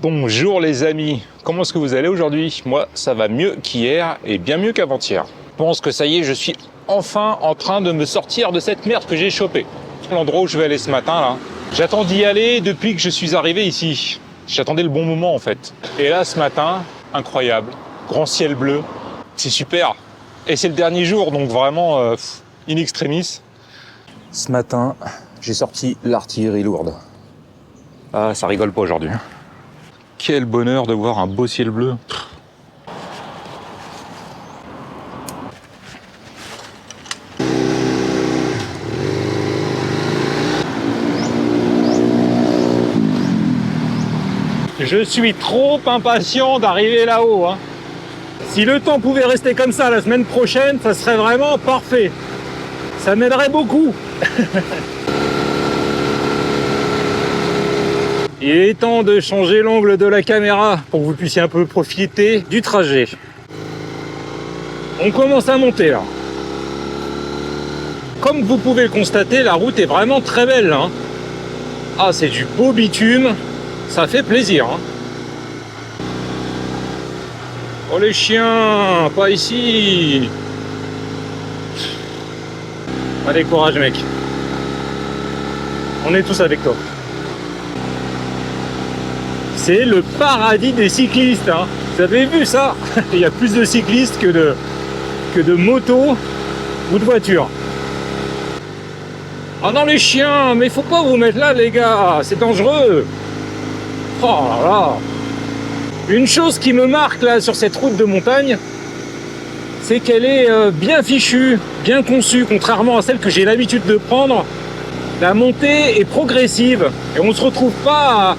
Bonjour les amis, comment est-ce que vous allez aujourd'hui? Moi ça va mieux qu'hier et bien mieux qu'avant-hier. Je pense que ça y est, je suis enfin en train de me sortir de cette merde que j'ai chopée. L'endroit où je vais aller ce matin là, j'attends d'y aller depuis que je suis arrivé ici. J'attendais le bon moment en fait. Et là ce matin, incroyable, grand ciel bleu, c'est super. Et c'est le dernier jour donc vraiment in extremis. Ce matin, j'ai sorti l'artillerie lourde. Ah, ça rigole pas aujourd'hui. Quel bonheur de voir un beau ciel bleu. Je suis trop impatient d'arriver là-haut. Si le temps pouvait rester comme ça la semaine prochaine, ça serait vraiment parfait. Ça m'aiderait beaucoup. Il est temps de changer l'angle de la caméra pour que vous puissiez un peu profiter du trajet. On commence à monter là. Comme vous pouvez le constater, la route est vraiment très belle. Ah, c'est du beau bitume, ça fait plaisir. Oh les chiens, pas ici. Allez, courage mec. On est tous avec toi. C'est le paradis des cyclistes. Vous avez vu ça? Il y a plus de cyclistes que de motos ou de voitures. Oh non les chiens, mais faut pas vous mettre là les gars, c'est dangereux. Oh là là. Une chose qui me marque là sur cette route de montagne, c'est qu'elle est bien fichue, bien conçue, contrairement à celle que j'ai l'habitude de prendre. La montée est progressive et on ne se retrouve pas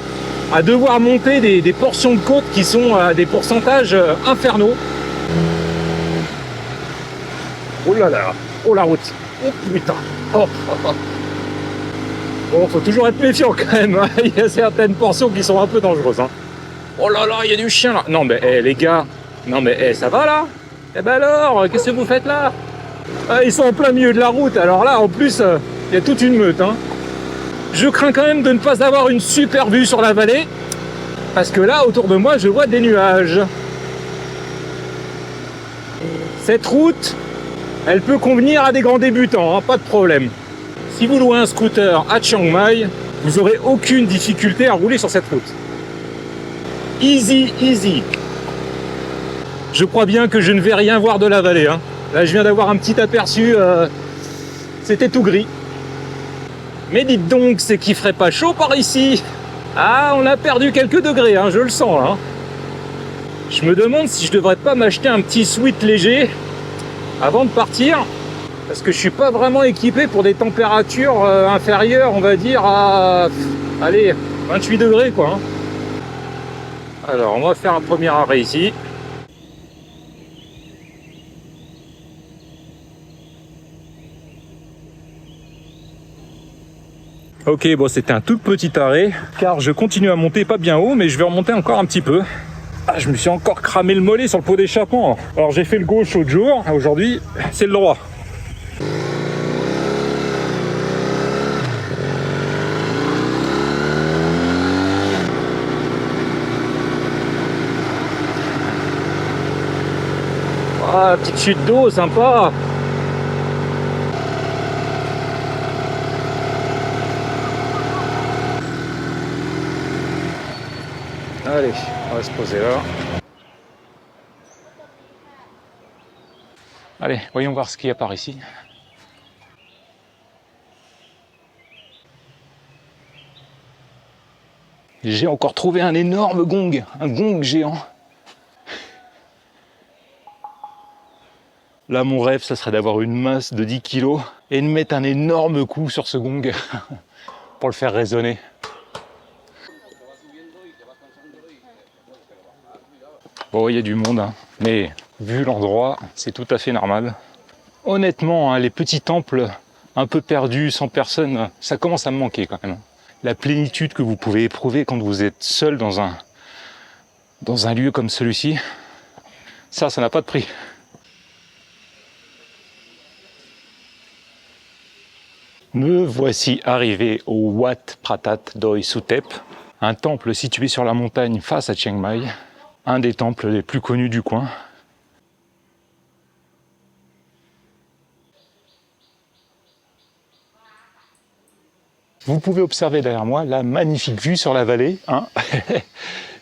à devoir monter des portions de côte qui sont à des pourcentages infernaux. Oh là là, oh la route, oh putain, oh. Bon, faut toujours être méfiant quand même, il y a certaines portions qui sont un peu dangereuses. Oh là là, il y a du chien là. Non mais les gars, non mais ça va là? Eh ben alors, qu'est-ce que vous faites là? Ils sont en plein milieu de la route, alors là en plus, il y a toute une meute. Je crains quand même de ne pas avoir une super vue sur la vallée, parce que là, autour de moi, je vois des nuages. Cette route, elle peut convenir à des grands débutants, pas de problème. Si vous louez un scooter à Chiang Mai, vous n'aurez aucune difficulté à rouler sur cette route. Easy, easy. Je crois bien que je ne vais rien voir de la vallée. Là, je viens d'avoir un petit aperçu, c'était tout gris. Mais dites donc, c'est qu'il ferait pas chaud par ici. Ah, on a perdu quelques degrés, je le sens là. Je me demande si je devrais pas m'acheter un petit sweat léger avant de partir, parce que je suis pas vraiment équipé pour des températures inférieures, on va dire à allez, 28 degrés quoi. Alors, on va faire un premier arrêt ici. Ok, bon c'était un tout petit arrêt, car je continue à monter pas bien haut, mais je vais remonter encore un petit peu. Ah, je me suis encore cramé le mollet sur le pot d'échappement. Alors j'ai fait le gauche l'autre jour, aujourd'hui c'est le droit. Ah, petite chute d'eau, sympa. Allez, on va se poser là. Allez, voyons voir ce qu'il y a par ici. J'ai encore trouvé un énorme gong, un gong géant. Là, mon rêve, ça serait d'avoir une masse de 10 kilos et de mettre un énorme coup sur ce gong pour le faire résonner. Bon, il y a du monde, mais vu l'endroit, c'est tout à fait normal. Honnêtement, les petits temples un peu perdus, sans personne, ça commence à me manquer quand même. La plénitude que vous pouvez éprouver quand vous êtes seul dans un lieu comme celui-ci, ça n'a pas de prix. Me voici arrivé au Wat Pratat Doi Suthep. un temple situé sur la montagne face à Chiang Mai, un des temples les plus connus du coin. Vous pouvez observer derrière moi la magnifique vue sur la vallée. Hein.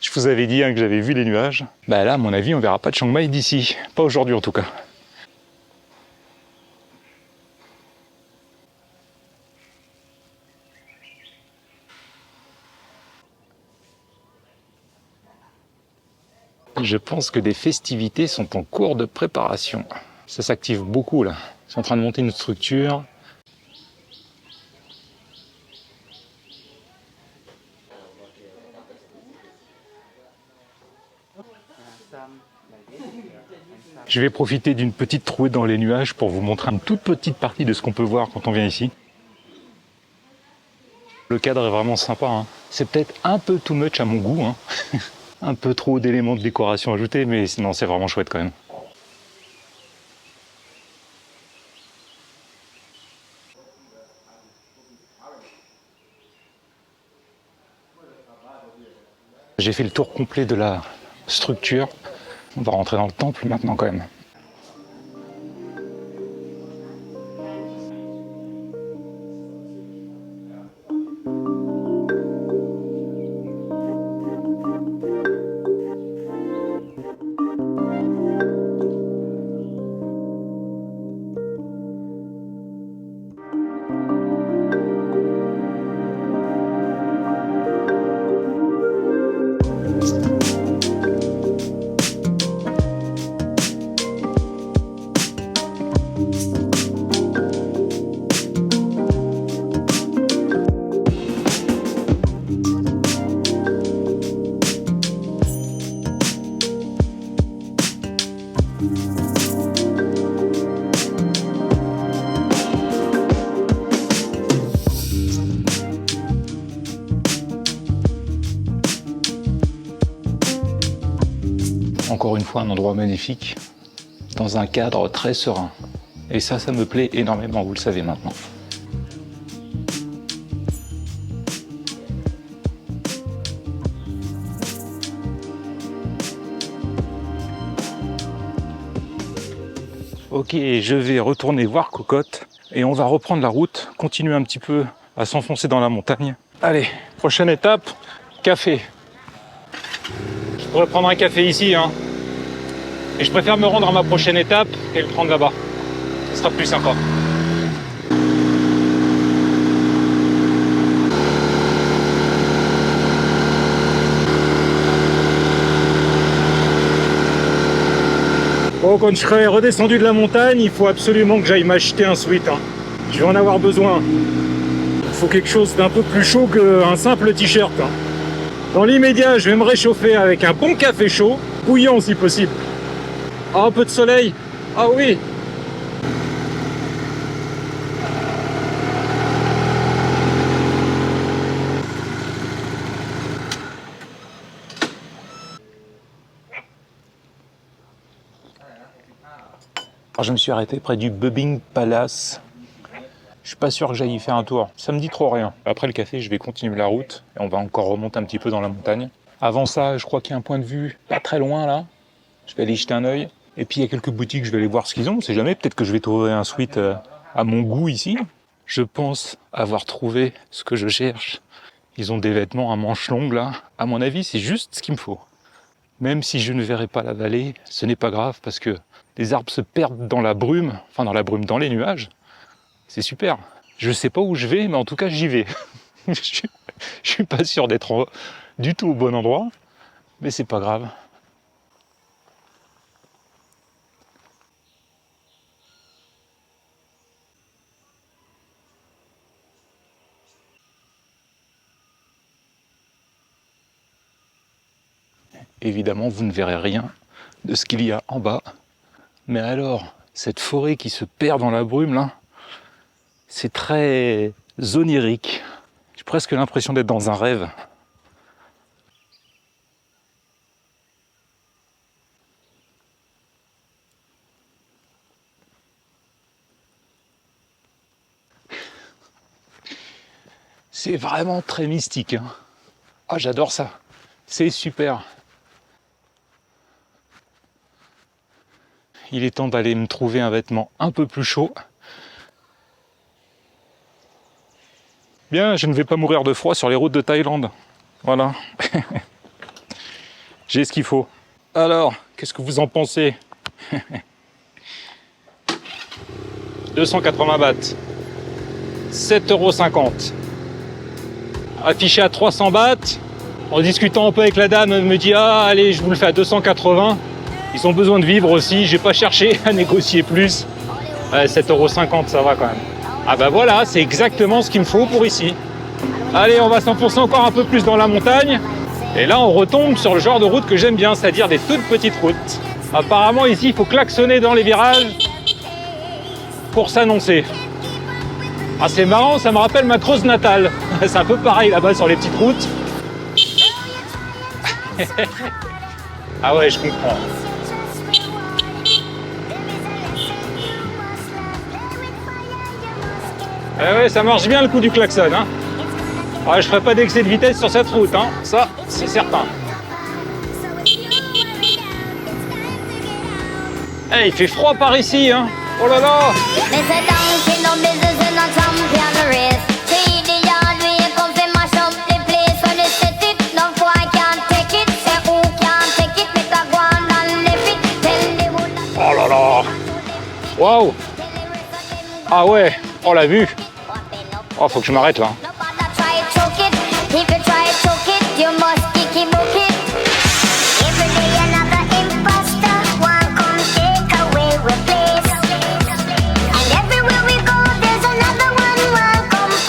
Je vous avais dit que j'avais vu les nuages. Bah là, à mon avis, on verra pas de Chiang Mai d'ici. Pas aujourd'hui en tout cas. Je pense que des festivités sont en cours de préparation. Ça s'active beaucoup là. Ils sont en train de monter une structure. Je vais profiter d'une petite trouée dans les nuages pour vous montrer une toute petite partie de ce qu'on peut voir quand on vient ici. Le cadre est vraiment sympa. Hein. C'est peut-être un peu too much à mon goût. Hein. Un peu trop d'éléments de décoration ajoutés, mais sinon c'est vraiment chouette quand même. J'ai fait le tour complet de la structure. On va rentrer dans le temple maintenant quand même. Encore une fois, un endroit magnifique, dans un cadre très serein. Et ça me plaît énormément, vous le savez maintenant. Ok, je vais retourner voir Cocotte et on va reprendre la route, continuer un petit peu à s'enfoncer dans la montagne. Allez, prochaine étape, café. Je pourrais prendre un café ici, hein. Et je préfère me rendre à ma prochaine étape et le prendre là-bas. Ce sera plus sympa. Bon, quand je serai redescendu de la montagne, il faut absolument que j'aille m'acheter un sweat. Hein. Je vais en avoir besoin. Il faut quelque chose d'un peu plus chaud qu'un simple t-shirt. Hein. Dans l'immédiat, je vais me réchauffer avec un bon café chaud, bouillant si possible. Ah, un peu de soleil. Ah oui. Alors, je me suis arrêté près du Bubbing Palace. Je suis pas sûr que j'aille y faire un tour. Ça me dit trop rien. Après le café, je vais continuer la route et on va encore remonter un petit peu dans la montagne. Avant ça, je crois qu'il y a un point de vue pas très loin là. Je vais aller y jeter un œil. Et puis il y a quelques boutiques, je vais aller voir ce qu'ils ont. On sait jamais, peut-être que je vais trouver un sweat à mon goût ici. Je pense avoir trouvé ce que je cherche. Ils ont des vêtements à manches longues là. À mon avis, c'est juste ce qu'il me faut. Même si je ne verrai pas la vallée, ce n'est pas grave parce que les arbres se perdent dans la brume, enfin dans la brume, dans les nuages. C'est super. Je sais pas où je vais, mais en tout cas j'y vais. Je suis pas sûr d'être du tout au bon endroit, mais c'est pas grave. Évidemment, vous ne verrez rien de ce qu'il y a en bas. Mais alors, cette forêt qui se perd dans la brume, là, c'est très onirique. J'ai presque l'impression d'être dans un rêve. C'est vraiment très mystique. Hein. Ah, j'adore ça. C'est super. Il est temps d'aller me trouver un vêtement un peu plus chaud. Bien, je ne vais pas mourir de froid sur les routes de Thaïlande. Voilà. J'ai ce qu'il faut. Alors, qu'est-ce que vous en pensez? 280 bahts. 7,50 €. Affiché à 300 bahts. En discutant un peu avec la dame, elle me dit « Ah, allez, je vous le fais à 280 €. Ils ont besoin de vivre aussi. J'ai pas cherché à négocier plus. 7,50 €, ça va quand même. Ah bah voilà, c'est exactement ce qu'il me faut pour ici. Allez, on va s'enfoncer encore un peu plus dans la montagne. Et là, on retombe sur le genre de route que j'aime bien, c'est-à-dire des toutes petites routes. Apparemment, ici, il faut klaxonner dans les virages pour s'annoncer. Ah, c'est marrant, ça me rappelle ma Creuse natale. C'est un peu pareil là-bas sur les petites routes. Ah ouais, je comprends. Eh ouais, ça marche bien le coup du klaxon, hein. Ah, je ferai pas d'excès de vitesse sur cette route, hein. Ça, c'est certain. Eh, il fait froid par ici, hein. Oh là là. Oh là là. Waouh. Ah ouais. Oh la vue. Oh, faut que je m'arrête là.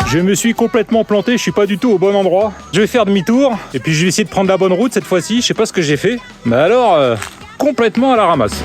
Je me suis complètement planté, je suis pas du tout au bon endroit. Je vais faire demi-tour et puis je vais essayer de prendre la bonne route cette fois-ci. Je sais pas ce que j'ai fait, mais alors complètement à la ramasse.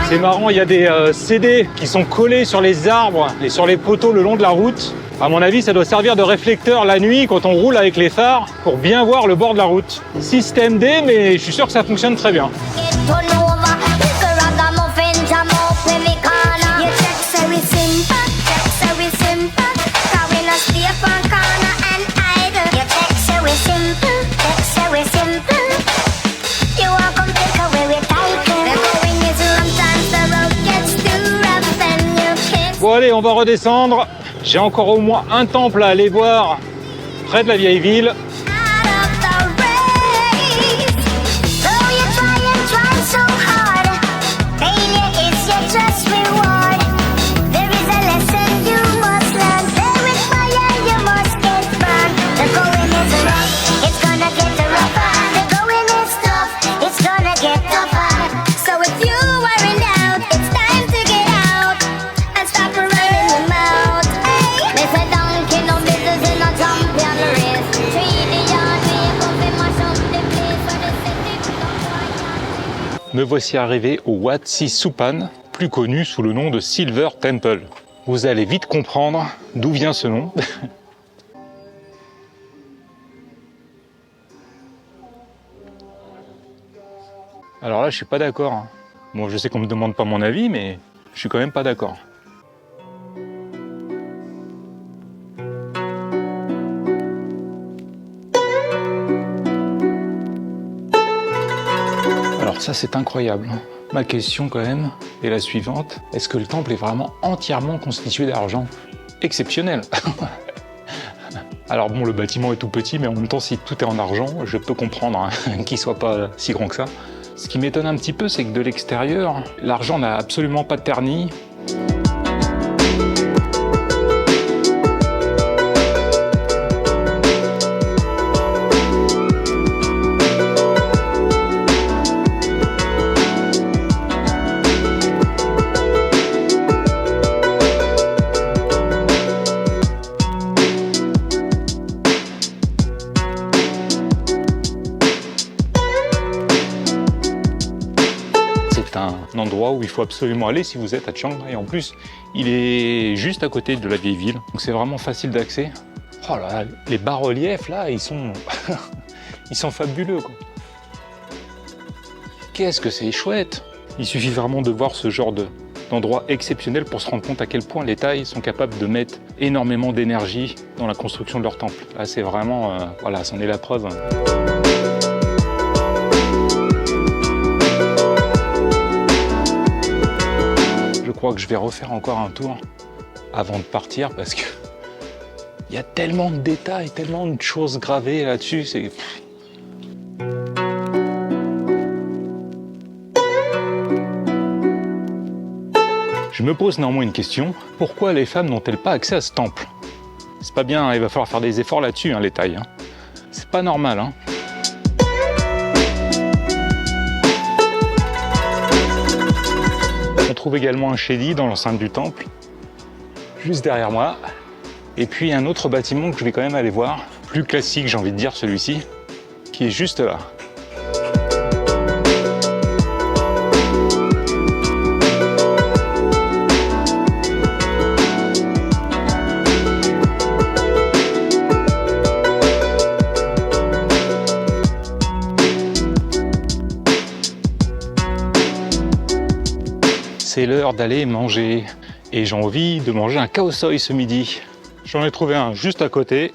C'est marrant, il y a des CD qui sont collés sur les arbres et sur les poteaux le long de la route. À mon avis, ça doit servir de réflecteur la nuit quand on roule avec les phares pour bien voir le bord de la route. Système D, mais je suis sûr que ça fonctionne très bien. Bon allez, on va redescendre. J'ai encore au moins un temple à aller voir près de la vieille ville. Me voici arrivé au Wat Si Suphan, plus connu sous le nom de Silver Temple. Vous allez vite comprendre d'où vient ce nom. Alors là, je suis pas d'accord. Hein. Bon, je sais qu'on me demande pas mon avis, mais je suis quand même pas d'accord. Ça, c'est incroyable. Ma question, quand même, est la suivante. Est-ce que le temple est vraiment entièrement constitué d'argent? Exceptionnel. Alors bon, le bâtiment est tout petit, mais en même temps, si tout est en argent, je peux comprendre hein, qu'il soit pas si grand que ça. Ce qui m'étonne un petit peu, c'est que de l'extérieur, l'argent n'a absolument pas terni. Un endroit où il faut absolument aller si vous êtes à Chiang Mai. En plus, il est juste à côté de la vieille ville, donc c'est vraiment facile d'accès. Oh là, les bas-reliefs là, ils sont, ils sont fabuleux quoi. qu'est-ce que c'est chouette! Il suffit vraiment de voir ce genre d'endroit exceptionnel pour se rendre compte à quel point les Thaïs sont capables de mettre énormément d'énergie dans la construction de leur temple. Là, c'est vraiment, voilà, c'en est la preuve. Je crois que je vais refaire encore un tour avant de partir parce que il y a tellement de détails, tellement de choses gravées là-dessus, c'est... Je me pose néanmoins une question, pourquoi les femmes n'ont-elles pas accès à ce temple? C'est pas bien, il va falloir faire des efforts là-dessus, les Thaïs. C'est pas normal. On trouve également un shédi dans l'enceinte du temple, juste derrière moi. Et puis un autre bâtiment que je vais quand même aller voir, plus classique j'ai envie de dire celui-ci, qui est juste là. C'est l'heure d'aller manger et j'ai envie de manger un khao soi ce midi. J'en ai trouvé un juste à côté.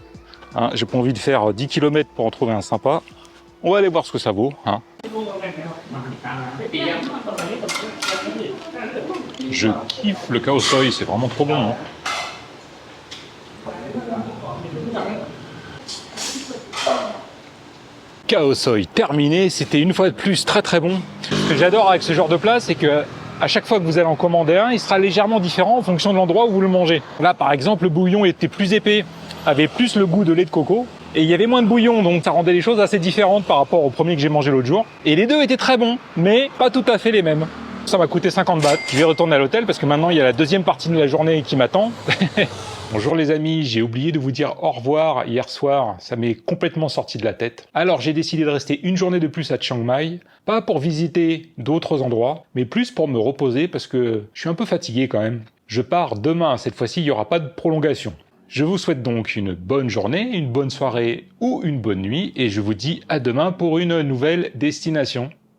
J'ai pas envie de faire 10 km pour en trouver un sympa. On va aller voir ce que ça vaut. Je kiffe le khao soi, c'est vraiment trop bon. Khao soi terminé, c'était une fois de plus très très bon. Ce que j'adore avec ce genre de plat, c'est que à chaque fois que vous allez en commander un, il sera légèrement différent en fonction de l'endroit où vous le mangez. Là, par exemple, le bouillon était plus épais, avait plus le goût de lait de coco, et il y avait moins de bouillon, donc ça rendait les choses assez différentes par rapport au premier que j'ai mangé l'autre jour. Et les deux étaient très bons, mais pas tout à fait les mêmes. Ça m'a coûté 50 bahts. Je vais retourner à l'hôtel parce que maintenant il y a la deuxième partie de la journée qui m'attend. Bonjour les amis, j'ai oublié de vous dire au revoir hier soir, ça m'est complètement sorti de la tête. Alors j'ai décidé de rester une journée de plus à Chiang Mai, pas pour visiter d'autres endroits, mais plus pour me reposer parce que je suis un peu fatigué quand même. Je pars demain, cette fois-ci il n'y aura pas de prolongation. Je vous souhaite donc une bonne journée, une bonne soirée ou une bonne nuit et je vous dis à demain pour une nouvelle destination.